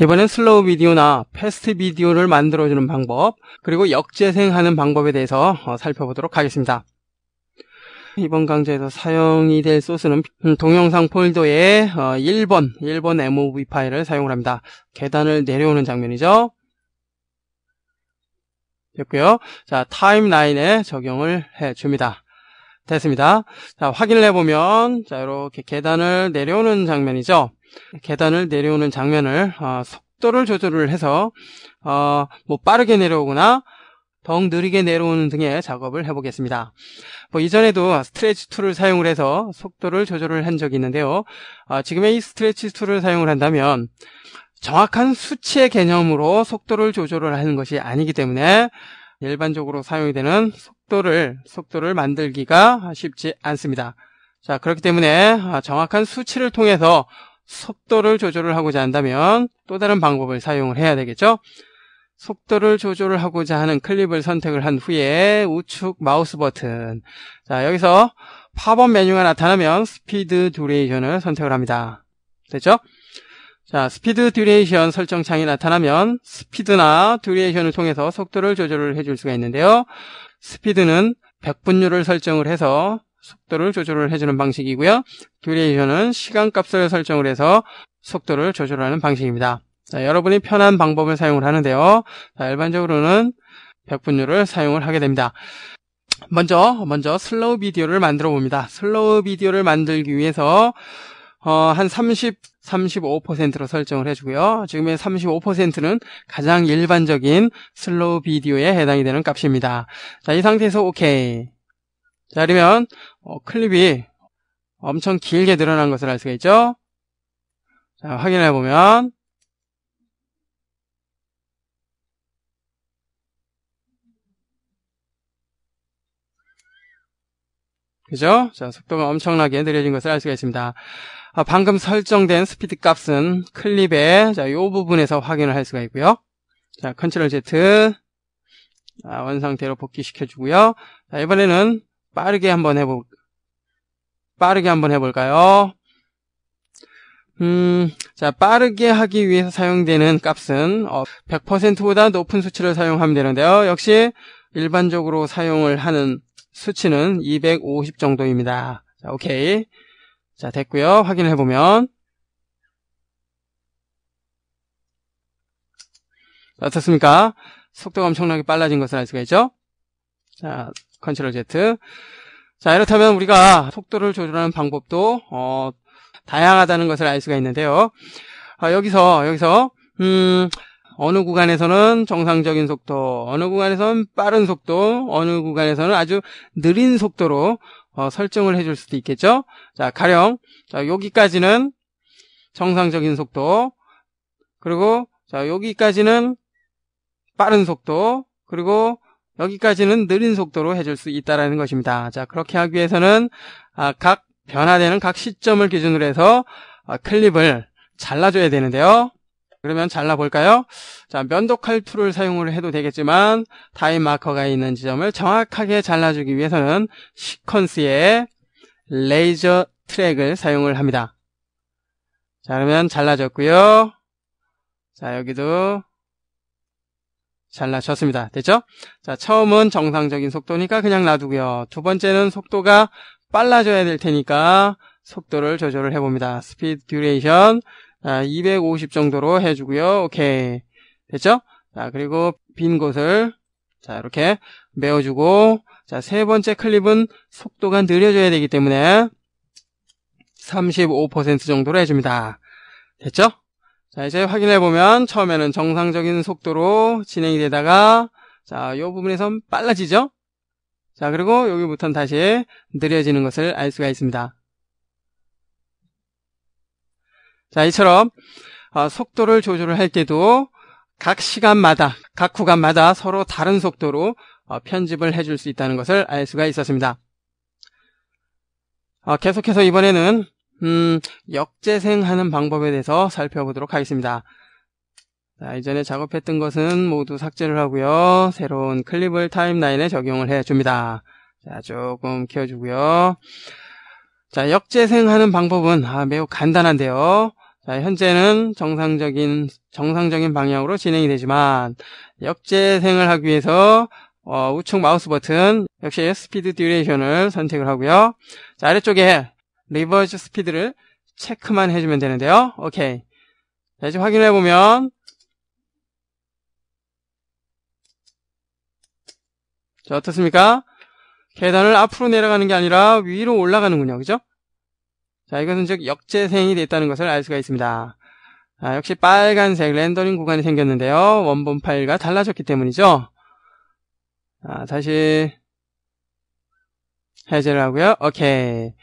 이번엔 슬로우 비디오나 패스트 비디오를 만들어주는 방법, 그리고 역재생하는 방법에 대해서 살펴보도록 하겠습니다. 이번 강좌에서 사용이 될 소스는 동영상 폴더에 1번 MOV 파일을 사용을 합니다. 계단을 내려오는 장면이죠. 됐고요. 자, 타임라인에 적용을 해줍니다. 됐습니다. 자, 확인을 해보면, 자, 이렇게 계단을 내려오는 장면이죠. 계단을 내려오는 장면을, 속도를 조절을 해서, 빠르게 내려오거나, 더욱 느리게 내려오는 등의 작업을 해보겠습니다. 이전에도 스트레치 툴을 사용을 해서 속도를 조절을 한 적이 있는데요. 지금의 이 스트레치 툴을 사용을 한다면, 정확한 수치의 개념으로 속도를 조절을 하는 것이 아니기 때문에, 일반적으로 사용이 되는 속도를 만들기가 쉽지 않습니다. 자, 그렇기 때문에 정확한 수치를 통해서 속도를 조절을 하고자 한다면 또 다른 방법을 사용을 해야 되겠죠. 속도를 조절을 하고자 하는 클립을 선택을 한 후에 우측 마우스 버튼, 자, 여기서 팝업 메뉴가 나타나면 스피드 듀레이션을 선택을 합니다. 됐죠? 자, 스피드 듀레이션 설정창이 나타나면 스피드나 듀레이션을 통해서 속도를 조절을 해줄 수가 있는데요. 스피드는 100분율을 설정을 해서 속도를 조절을 해주는 방식이고요. 듀레이션은 시간값을 설정을 해서 속도를 조절하는 방식입니다. 자, 여러분이 편한 방법을 사용을 하는데요. 자, 일반적으로는 100분율을 사용을 하게 됩니다. 먼저 슬로우 비디오를 만들어 봅니다. 슬로우 비디오를 만들기 위해서 한 35%로 설정을 해주고요. 지금의 35%는 가장 일반적인 슬로우 비디오에 해당이 되는 값입니다. 자, 이 상태에서 OK. 자, 그러면 클립이 엄청 길게 늘어난 것을 알 수가 있죠. 자, 확인해 보면 그죠? 자, 속도가 엄청나게 느려진 것을 알 수가 있습니다. 방금 설정된 스피드 값은 클립의 이 부분에서 확인을 할 수가 있고요. 자, 컨트롤 Z, 원상태로 복귀시켜 주고요. 자, 이번에는 빠르게 한번 해볼까요? 자, 빠르게 하기 위해서 사용되는 값은 100%보다 높은 수치를 사용하면 되는데요. 역시 일반적으로 사용을 하는 수치는 250 정도입니다. 자, 오케이. 자, 됐고요. 확인을 해보면 어떻습니까? 속도가 엄청나게 빨라진 것을 알 수가 있죠? 자, 컨트롤 Z. 자, 이렇다면 우리가 속도를 조절하는 방법도 다양하다는 것을 알 수가 있는데요. 여기서 어느 구간에서는 정상적인 속도, 어느 구간에서는 빠른 속도, 어느 구간에서는 아주 느린 속도로 설정을 해줄 수도 있겠죠. 자, 가령 자, 여기까지는 정상적인 속도, 그리고 자, 여기까지는 빠른 속도, 그리고 여기까지는 느린 속도로 해줄 수 있다라는 것입니다. 자, 그렇게 하기 위해서는 각 변화되는 각 시점을 기준으로 해서 클립을 잘라줘야 되는데요. 그러면 잘라볼까요? 자, 면도칼 툴을 사용을 해도 되겠지만 타임 마커가 있는 지점을 정확하게 잘라주기 위해서는 시퀀스의 레이저 트랙을 사용을 합니다. 자, 그러면 잘라졌고요. 자, 여기도 잘라졌습니다. 됐죠? 자, 처음은 정상적인 속도니까 그냥 놔두고요. 두 번째는 속도가 빨라져야 될 테니까 속도를 조절을 해봅니다. 스피드 듀레이션 250 정도로 해주고요. 오케이. 됐죠? 자, 그리고 빈 곳을 자, 이렇게 메워주고, 자, 세 번째 클립은 속도가 느려져야 되기 때문에 35% 정도로 해줍니다. 됐죠? 자, 이제 확인해보면 처음에는 정상적인 속도로 진행이 되다가 자, 이 부분에서 빨라지죠? 자, 그리고 여기부터는 다시 느려지는 것을 알 수가 있습니다. 자, 이처럼 속도를 조절을 할 때도 각 시간마다, 각 구간마다 서로 다른 속도로 편집을 해줄 수 있다는 것을 알 수가 있었습니다. 계속해서 이번에는 역재생하는 방법에 대해서 살펴보도록 하겠습니다. 자, 이전에 작업했던 것은 모두 삭제를 하고요. 새로운 클립을 타임라인에 적용을 해줍니다. 자, 조금 키워주고요. 자, 역재생하는 방법은 매우 간단한데요. 자, 현재는 정상적인 방향으로 진행이 되지만, 역재생을 하기 위해서, 우측 마우스 버튼, 역시 스피드 듀레이션을 선택을 하고요. 자, 아래쪽에 리버스 스피드를 체크만 해주면 되는데요. 오케이. 자, 이제 확인을 해보면, 자, 어떻습니까? 계단을 앞으로 내려가는 게 아니라 위로 올라가는군요. 그죠? 자, 이것은 즉 역재생이 됐다는 것을 알 수가 있습니다. 자, 역시 빨간색 렌더링 구간이 생겼는데요. 원본 파일과 달라졌기 때문이죠. 자, 다시 해제를 하고요. 오케이.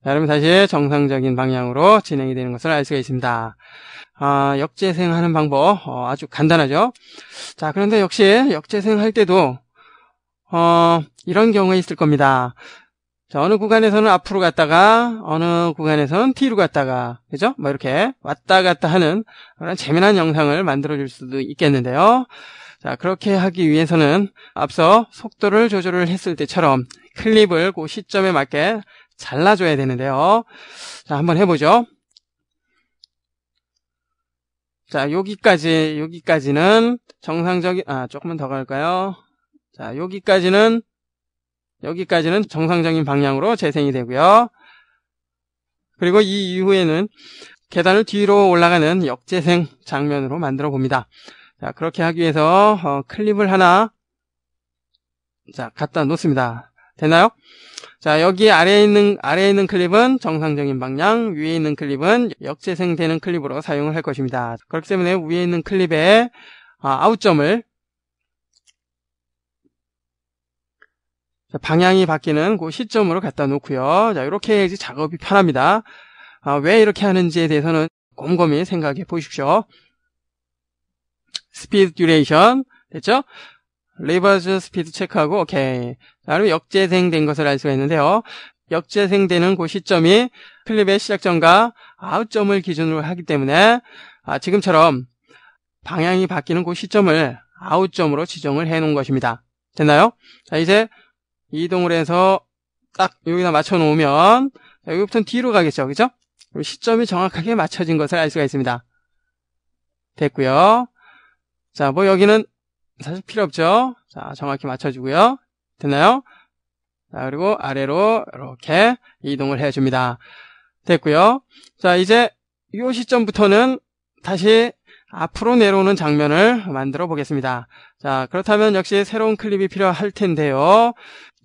자, 그러면 다시 정상적인 방향으로 진행이 되는 것을 알 수가 있습니다. 역재생하는 방법 아주 간단하죠. 자, 그런데 역시 역재생할 때도 이런 경우가 있을 겁니다. 자, 어느 구간에서는 앞으로 갔다가 어느 구간에서는 뒤로 갔다가, 그죠? 뭐 이렇게 왔다 갔다 하는 그런 재미난 영상을 만들어 줄 수도 있겠는데요. 자, 그렇게 하기 위해서는 앞서 속도를 조절을 했을 때처럼 클립을 그 시점에 맞게 잘라줘야 되는데요. 자, 한번 해보죠. 자, 여기까지는 정상적인, 조금만 더 갈까요? 자, 여기까지는 정상적인 방향으로 재생이 되고요. 그리고 이 이후에는 계단을 뒤로 올라가는 역재생 장면으로 만들어 봅니다. 자, 그렇게 하기 위해서 클립을 하나 갖다 놓습니다. 됐나요? 자, 여기 아래에 있는 클립은 정상적인 방향, 위에 있는 클립은 역재생되는 클립으로 사용을 할 것입니다. 그렇기 때문에 위에 있는 클립에 아웃점을 방향이 바뀌는 그 시점으로 갖다 놓고요. 자, 이렇게 해야지 작업이 편합니다. 왜 이렇게 하는지에 대해서는 곰곰이 생각해 보십시오. 스피드 듀레이션 됐죠? 리버스 스피드 체크하고 오케이. 자, 그리고 역재생된 것을 알 수가 있는데요. 역재생되는 그 시점이 클립의 시작점과 아웃점을 기준으로 하기 때문에 지금처럼 방향이 바뀌는 그 시점을 아웃점으로 지정을 해 놓은 것입니다. 됐나요? 자, 이제 이동을 해서 딱 여기다 맞춰 놓으면 여기부터는 뒤로 가겠죠. 그죠? 시점이 정확하게 맞춰진 것을 알 수가 있습니다. 됐고요. 자, 뭐 여기는 사실 필요 없죠. 자, 정확히 맞춰주고요. 됐나요? 자, 그리고 아래로 이렇게 이동을 해줍니다. 됐고요. 자, 이제 이 시점부터는 다시 앞으로 내려오는 장면을 만들어 보겠습니다. 자, 그렇다면 역시 새로운 클립이 필요할 텐데요.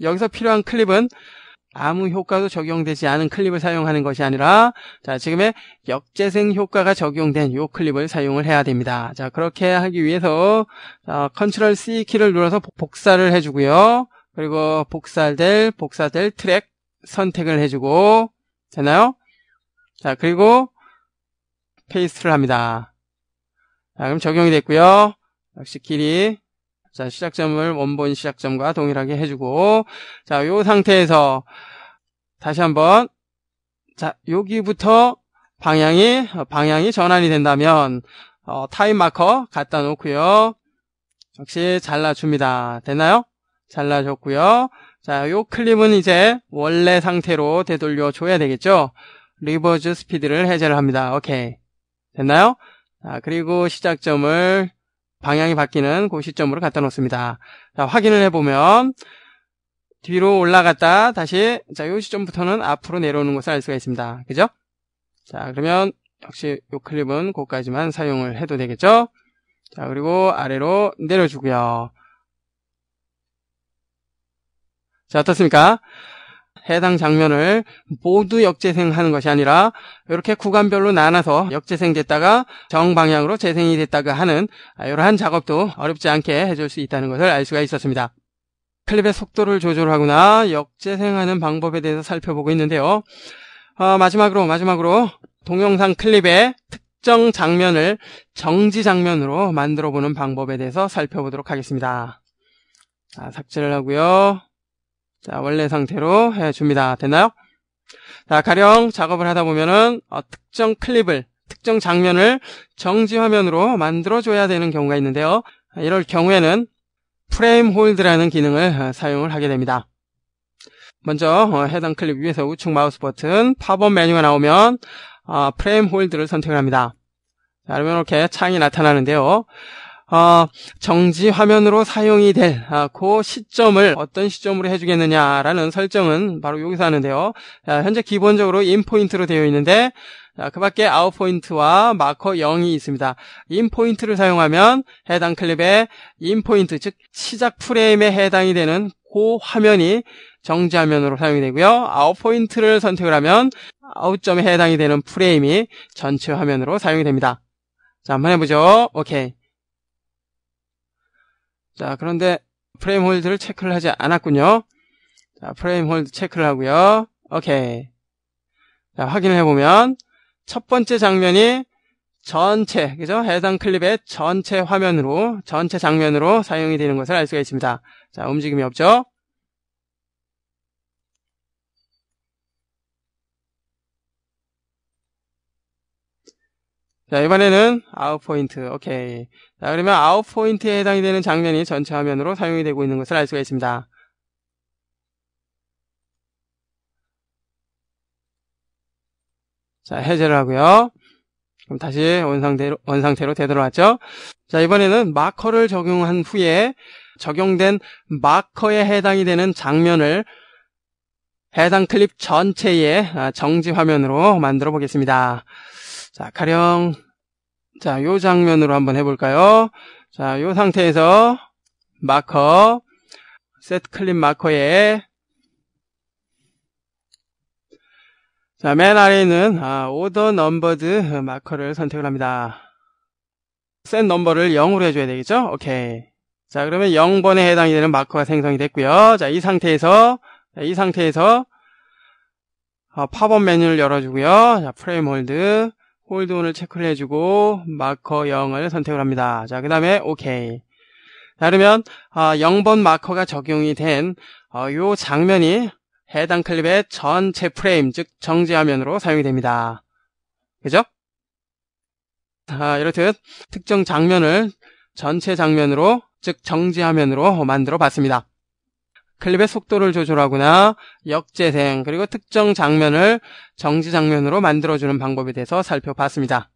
여기서 필요한 클립은 아무 효과도 적용되지 않은 클립을 사용하는 것이 아니라 자, 지금의 역재생 효과가 적용된 이 클립을 사용을 해야 됩니다. 자, 그렇게 하기 위해서 컨트롤 C 키를 눌러서 복사를 해주고요. 그리고 복사될 트랙 선택을 해주고 되나요? 자, 그리고 페이스트를 합니다. 자, 그럼 적용이 됐고요. 역시 길이 자, 시작점을 원본 시작점과 동일하게 해주고 자, 요 상태에서 다시 한번 자, 여기부터 방향이 전환이 된다면 타임 마커 갖다 놓고요. 역시 잘라줍니다. 됐나요? 잘라줬고요. 자, 요 클립은 이제 원래 상태로 되돌려 줘야 되겠죠? 리버스 스피드를 해제를 합니다. 오케이. 됐나요? 자, 그리고 시작점을 방향이 바뀌는 그 시점으로 갖다 놓습니다. 자, 확인을 해보면 뒤로 올라갔다 다시 자, 이 시점부터는 앞으로 내려오는 것을 알 수가 있습니다. 그죠? 자, 그러면 역시 이 클립은 거기까지만 사용을 해도 되겠죠? 자, 그리고 아래로 내려주고요. 자, 어떻습니까? 해당 장면을 모두 역재생하는 것이 아니라 이렇게 구간별로 나눠서 역재생됐다가 정방향으로 재생이 됐다가 하는 이러한 작업도 어렵지 않게 해줄 수 있다는 것을 알 수가 있었습니다. 클립의 속도를 조절하거나 역재생하는 방법에 대해서 살펴보고 있는데요. 마지막으로 동영상 클립의 특정 장면을 정지 장면으로 만들어보는 방법에 대해서 살펴보도록 하겠습니다. 자, 삭제를 하고요. 자, 원래 상태로 해줍니다. 됐나요? 자, 가령 작업을 하다 보면은 특정 클립을, 특정 장면을 정지 화면으로 만들어줘야 되는 경우가 있는데요. 이럴 경우에는 프레임 홀드라는 기능을 사용을 하게 됩니다. 먼저 해당 클립 위에서 우측 마우스 버튼 팝업 메뉴가 나오면 프레임 홀드를 선택을 합니다. 자, 그러면 이렇게 창이 나타나는데요. 정지 화면으로 사용이 될 그 시점을 어떤 시점으로 해주겠느냐라는 설정은 바로 여기서 하는데요. 자, 현재 기본적으로 인 포인트로 되어 있는데 그 밖에 아웃 포인트와 마커 0이 있습니다. 인 포인트를 사용하면 해당 클립의 인 포인트, 즉 시작 프레임에 해당이 되는 그 화면이 정지 화면으로 사용이 되고요. 아웃 포인트를 선택을 하면 아웃점에 해당이 되는 프레임이 전체 화면으로 사용이 됩니다. 자, 한번 해보죠. 오케이. 자, 그런데 프레임 홀드를 체크를 하지 않았군요. 자, 프레임 홀드 체크를 하고요. 오케이. 자, 확인을 해보면 첫 번째 장면이 전체, 그죠? 해당 클립의 전체 화면으로, 전체 장면으로 사용이 되는 것을 알 수가 있습니다. 자, 움직임이 없죠? 자, 이번에는 아웃 포인트. 오케이. 자, 그러면 아웃 포인트에 해당이 되는 장면이 전체 화면으로 사용이 되고 있는 것을 알 수가 있습니다. 자, 해제를 하고요. 그럼 다시 원상태로 되돌아왔죠? 자, 이번에는 마커를 적용한 후에 적용된 마커에 해당이 되는 장면을 해당 클립 전체의 정지 화면으로 만들어 보겠습니다. 자, 가령, 자, 요 장면으로 한번 해볼까요? 자, 요 상태에서 마커, set 클립 마커에, 자, 맨 아래에 있는 order numbered 마커를 선택을 합니다. set 넘버를 0으로 해줘야 되겠죠? 오케이. 자, 그러면 0번에 해당이 되는 마커가 생성이 됐고요. 자, 이 상태에서 팝업 메뉴를 열어주고요. 자, 프레임 홀드. 홀드온을 체크를 해주고 마커 0을 선택을 합니다. 자, 그 다음에 오케이. 자, 그러면 0번 마커가 적용이 된 요 장면이 해당 클립의 전체 프레임, 즉 정지 화면으로 사용이 됩니다. 그죠? 이렇듯 특정 장면을 전체 장면으로, 즉 정지 화면으로 만들어 봤습니다. 클립의 속도를 조절하거나 역재생, 그리고 특정 장면을 정지 장면으로 만들어주는 방법에 대해서 살펴봤습니다.